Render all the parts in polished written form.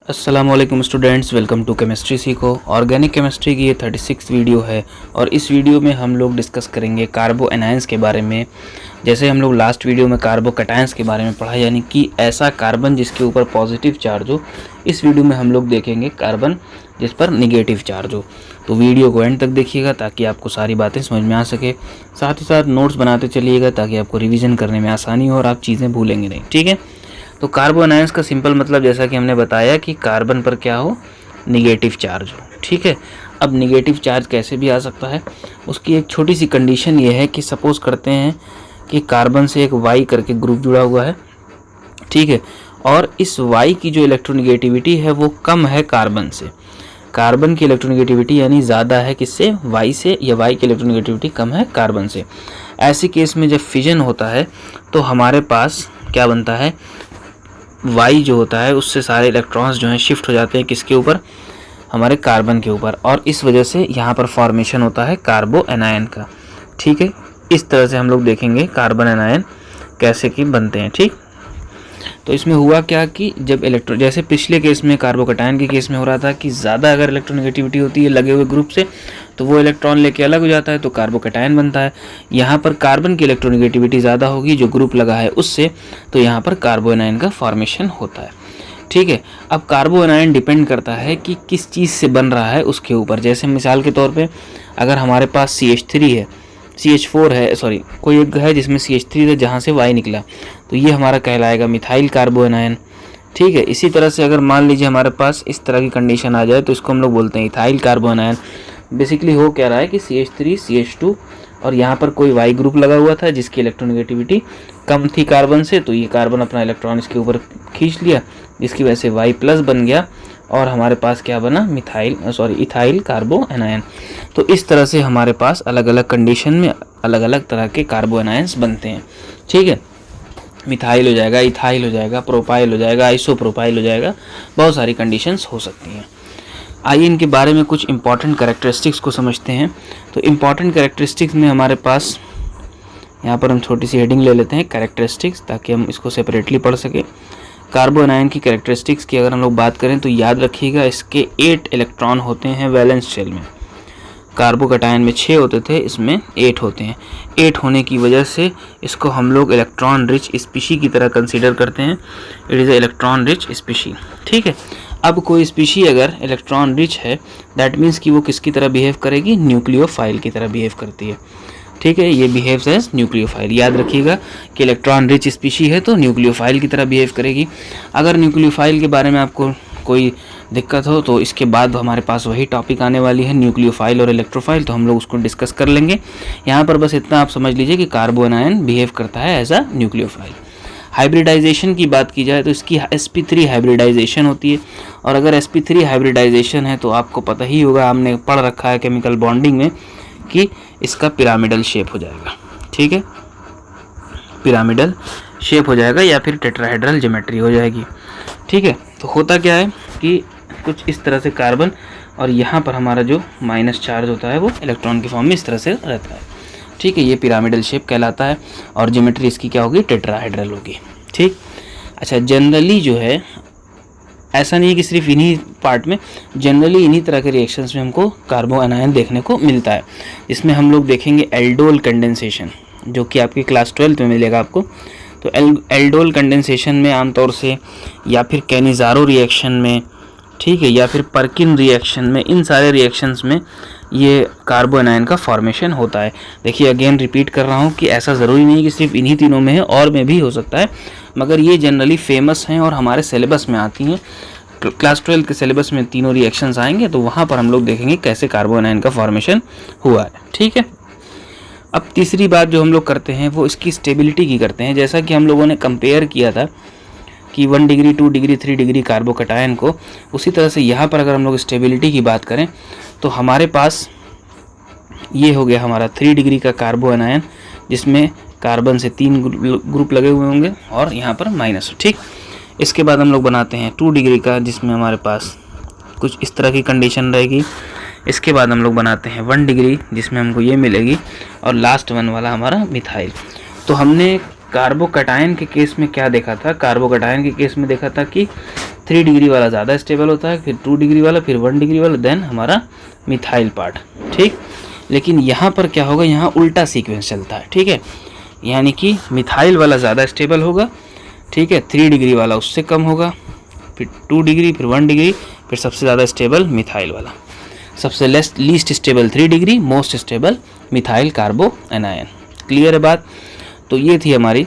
अस्सलामुअलैकुम students, welcome to chemistry सीखो। Organic chemistry की ये 36 वीडियो है और इस वीडियो में हम लोग डिस्कस करेंगे कार्बो एनायंस के बारे में। जैसे हम लोग लास्ट वीडियो में कार्बो कैटायंस के बारे में पढ़ा, यानी कि ऐसा कार्बन जिसके ऊपर पॉजिटिव चार्ज हो। इस वीडियो में हम लोग देखेंगे कार्बन जिस पर निगेटिव चार्ज हो। तो वीडियो को एंड तक देखिएगा ताकि आपको सारी बातें समझ में आ सके। साथ ही साथ नोट्स बनाते चलिएगा ताकि आपको रिविज़न करने में आसानी हो और आप चीज़ें भूलेंगे नहीं, ठीक है। तो कार्बो एनायंस का सिंपल मतलब जैसा कि हमने बताया कि कार्बन पर क्या हो, निगेटिव चार्ज हो, ठीक है। अब निगेटिव चार्ज कैसे भी आ सकता है, उसकी एक छोटी सी कंडीशन ये है कि सपोज करते हैं कि कार्बन से एक वाई करके ग्रुप जुड़ा हुआ है, ठीक है, और इस वाई की जो इलेक्ट्रोनिगेटिविटी है वो कम है कार्बन से। कार्बन की इलेक्ट्रोनिगेटिविटी यानी ज़्यादा है किससे, वाई से, या वाई की इलेक्ट्रोनिगेटिविटी कम है कार्बन से। ऐसे केस में जब फिजन होता है तो हमारे पास क्या बनता है, वाई जो होता है उससे सारे इलेक्ट्रॉन्स जो हैं शिफ्ट हो जाते हैं किसके ऊपर, हमारे कार्बन के ऊपर, और इस वजह से यहाँ पर फॉर्मेशन होता है कार्बो एनायन का, ठीक है। इस तरह से हम लोग देखेंगे कार्बन एनायन कैसे कि बनते हैं, ठीक। तो इसमें हुआ क्या कि जब इलेक्ट्रॉन, जैसे पिछले केस में कार्बोकैटायन के केस में हो रहा था कि ज़्यादा अगर इलेक्ट्रोनेगेटिविटी होती है लगे हुए ग्रुप से तो वो इलेक्ट्रॉन लेके अलग हो जाता है तो कार्बोकैटायन बनता है। यहाँ पर कार्बन की इलेक्ट्रोनेगेटिविटी ज़्यादा होगी जो ग्रुप लगा है उससे, तो यहाँ पर कार्बो एनायन का फॉर्मेशन होता है, ठीक है। अब कार्बो एनायन डिपेंड करता है कि किस चीज़ से बन रहा है उसके ऊपर। जैसे मिसाल के तौर पर अगर हमारे पास CH3 है, CH4 है, सॉरी कोई एक है जिसमें CH3 है जहाँ से Y निकला, तो ये हमारा कहलाएगा मिथाइल कार्बो एनायन, ठीक है। इसी तरह से अगर मान लीजिए हमारे पास इस तरह की कंडीशन आ जाए तो इसको हम लोग बोलते हैं इथाइल कार्बो एनायन। बेसिकली हो क्या रहा है कि CH3 CH2 और यहाँ पर कोई Y ग्रुप लगा हुआ था जिसकी इलेक्ट्रोनेगेटिविटी कम थी कार्बन से, तो ये कार्बन अपना इलेक्ट्रॉन इसके ऊपर खींच लिया जिसकी वजह से Y प्लस बन गया और हमारे पास क्या बना, इथाइल कार्बो एनायन। तो इस तरह से हमारे पास अलग अलग कंडीशन में अलग अलग तरह के कार्बो एनायंस बनते हैं, ठीक है। मिथाइल हो जाएगा, इथाइल हो जाएगा, प्रोपाइल हो जाएगा, आइसोप्रोपाइल हो जाएगा, बहुत सारी कंडीशंस हो सकती हैं। आइए इनके बारे में कुछ इंपॉर्टेंट कैरेक्टरिस्टिक्स को समझते हैं। तो इंपॉर्टेंट कैरेक्टरिस्टिक्स में हमारे पास यहाँ पर हम छोटी सी हेडिंग ले लेते हैं कैरेक्टरिस्टिक्स, ताकि हम इसको सेपरेटली पढ़ सकें। कार्बो एनायन की कैरेक्टरिस्टिक्स की अगर हम लोग बात करें तो याद रखिएगा इसके 8 इलेक्ट्रॉन होते हैं वैलेंस शेल में। कार्बोकैटायन में 6 होते थे, इसमें 8 होते हैं। 8 होने की वजह से इसको हम लोग इलेक्ट्रॉन रिच स्पीशी की तरह कंसीडर करते हैं। It is a electron rich species, ठीक है। अब कोई स्पीशी अगर इलेक्ट्रॉन रिच है दैट मीन्स कि वो किसकी तरह बिहेव करेगी, न्यूक्लियोफाइल की तरह बिहेव करती है, ठीक है। ये बिहेव्स एज न्यूक्लियोफाइल। याद रखिएगा कि इलेक्ट्रॉन रिच स्पीशी है तो न्यूक्लियोफाइल की तरह बिहेव करेगी। अगर न्यूक्लियोफाइल के बारे में आपको कोई दिक्कत हो तो इसके बाद हमारे पास वही टॉपिक आने वाली है, न्यूक्लियोफाइल और इलेक्ट्रोफाइल, तो हम लोग उसको डिस्कस कर लेंगे। यहाँ पर बस इतना आप समझ लीजिए कि कार्बो एनायन बिहेव करता है एज अ न्यूक्लियोफाइल। हाइब्रिडाइजेशन की बात की जाए तो इसकी sp3 हाइब्रिडाइजेशन होती है, और अगर sp3 हाइब्रिडाइजेशन है तो आपको पता ही होगा, हमने पढ़ रखा है केमिकल बॉन्डिंग में कि इसका पिरामिडल शेप हो जाएगा, ठीक है। पिरामिडल शेप हो जाएगा या फिर टेट्राहेड्रल ज्योमेट्री हो जाएगी, ठीक है। तो होता क्या है कि कुछ इस तरह से कार्बन, और यहाँ पर हमारा जो माइनस चार्ज होता है वो इलेक्ट्रॉन के फॉर्म में इस तरह से रहता है, ठीक है। ये पिरामिडल शेप कहलाता है और ज्योमेट्री इसकी क्या होगी, टेट्राहेड्रल होगी, ठीक। अच्छा, जनरली जो है ऐसा नहीं है कि सिर्फ इन्हीं पार्ट में, जनरली इन्हीं तरह के रिएक्शंस में हमको कार्बो एनायन देखने को मिलता है। इसमें हम लोग देखेंगे एल्डोल कंडेंसेशन, जो कि आपकी क्लास 12 में मिलेगा आपको। तो एल्डोल कंडेंसेशन में आमतौर से, या फिर कैनिज़ारो रिएक्शन में, ठीक है, या फिर पर्किन रिएक्शन में, इन सारे रिएक्शंस में ये कार्बो एनायन का फॉर्मेशन होता है। देखिए अगेन रिपीट कर रहा हूँ कि ऐसा ज़रूरी नहीं कि सिर्फ इन्हीं तीनों में है, और में भी हो सकता है, मगर ये जनरली फेमस हैं और हमारे सिलेबस में आती हैं। क्लास 12 के सिलेबस में तीनों रिएक्शंस आएंगे तो वहाँ पर हम लोग देखेंगे कैसे कार्बो एनायन का फॉर्मेशन हुआ है, ठीक है। अब तीसरी बात जो हम लोग करते हैं वो इसकी स्टेबिलिटी की करते हैं। जैसा कि हम लोगों ने कंपेयर किया था कि 1 डिग्री 2 डिग्री 3 डिग्री कार्बोकैटायन को, उसी तरह से यहाँ पर अगर हम लोग स्टेबिलिटी की बात करें तो हमारे पास ये हो गया हमारा 3 डिग्री का कार्बो एनायन, जिसमें कार्बन से 3 ग्रुप लगे हुए होंगे और यहाँ पर माइनस, ठीक। इसके बाद हम लोग बनाते हैं 2 डिग्री का, जिसमें हमारे पास कुछ इस तरह की कंडीशन रहेगी। इसके बाद हम लोग बनाते हैं 1 डिग्री, जिसमें हमको ये मिलेगी, और लास्ट 1 वाला हमारा मिथाइल। तो हमने कार्बोकैटायन के केस में क्या देखा था, कार्बोकैटायन के केस में देखा था कि 3 डिग्री वाला ज़्यादा स्टेबल होता है, फिर 2 डिग्री वाला, फिर 1 डिग्री वाला, देन हमारा मिथाइल पार्ट। ठीक, लेकिन यहाँ पर क्या होगा, यहाँ उल्टा सीक्वेंस चलता है। ठीक है, यानी कि मिथाइल वाला ज़्यादा स्टेबल होगा, ठीक है, 3 डिग्री वाला उससे कम होगा, फिर 2 डिग्री, फिर 1 डिग्री, फिर सबसे ज़्यादा स्टेबल मिथाइल वाला, सबसे least stable 3 degree, most stable methyl carbanion. Clear है बात? तो ये थी हमारी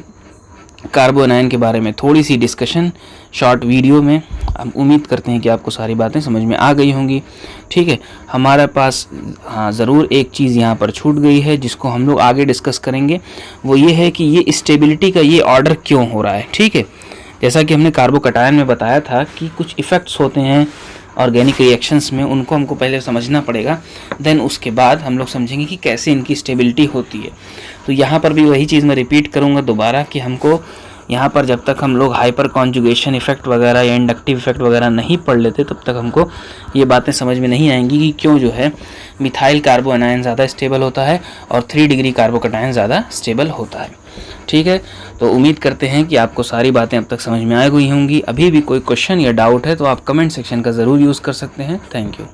कार्बो एनायन के बारे में थोड़ी सी डिस्कशन शॉर्ट वीडियो में। हम उम्मीद करते हैं कि आपको सारी बातें समझ में आ गई होंगी। ठीक है, हमारे पास हाँ ज़रूर एक चीज़ यहाँ पर छूट गई है जिसको हम लोग आगे डिस्कस करेंगे, वो ये है कि ये स्टेबिलिटी का ये ऑर्डर क्यों हो रहा है। ठीक है, जैसा कि हमने कार्बोकटायन में बताया था कि कुछ इफ़ेक्ट्स होते हैं ऑर्गेनिक रिएक्शंस में, उनको हमको पहले समझना पड़ेगा, देन उसके बाद हम लोग समझेंगे कि कैसे इनकी स्टेबिलिटी होती है। तो यहाँ पर भी वही चीज़ मैं रिपीट करूँगा दोबारा कि हमको यहाँ पर जब तक हम लोग हाइपर कॉन्जुगेशन इफेक्ट वगैरह या इंडक्टिव इफेक्ट वगैरह नहीं पढ़ लेते, तब तक हमको ये बातें समझ में नहीं आएंगी कि क्यों जो है मिथाइल कार्बो एनायन ज़्यादा स्टेबल होता है और 3 डिग्री कार्बोकटायन ज़्यादा स्टेबल होता है। ठीक है, तो उम्मीद करते हैं कि आपको सारी बातें अब तक समझ में आ गई होंगी। अभी भी कोई क्वेश्चन या डाउट है तो आप कमेंट सेक्शन का ज़रूर यूज़ कर सकते हैं। Thank you.